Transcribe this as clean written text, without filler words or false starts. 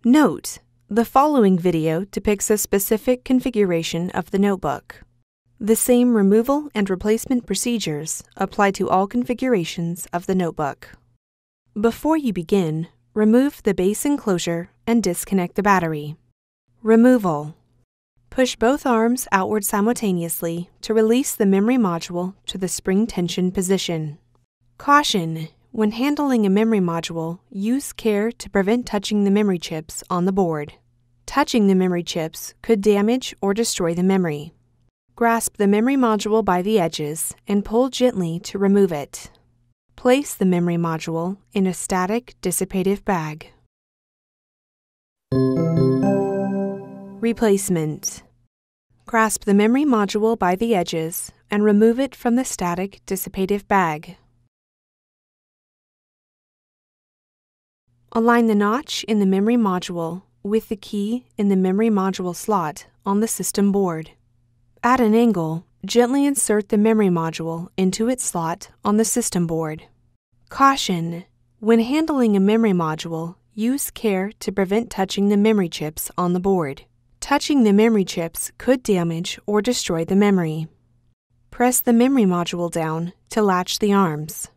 Note: the following video depicts a specific configuration of the notebook. The same removal and replacement procedures apply to all configurations of the notebook. Before you begin, remove the base enclosure and disconnect the battery. Removal. Push both arms outward simultaneously to release the memory module to the spring tension position. Caution: when handling a memory module, use care to prevent touching the memory chips on the board. Touching the memory chips could damage or destroy the memory. Grasp the memory module by the edges and pull gently to remove it. Place the memory module in a static dissipative bag. Replacement. Grasp the memory module by the edges and remove it from the static dissipative bag. Align the notch in the memory module with the key in the memory module slot on the system board. At an angle, gently insert the memory module into its slot on the system board. Caution: when handling a memory module, use care to prevent touching the memory chips on the board. Touching the memory chips could damage or destroy the memory. Press the memory module down to latch the arms.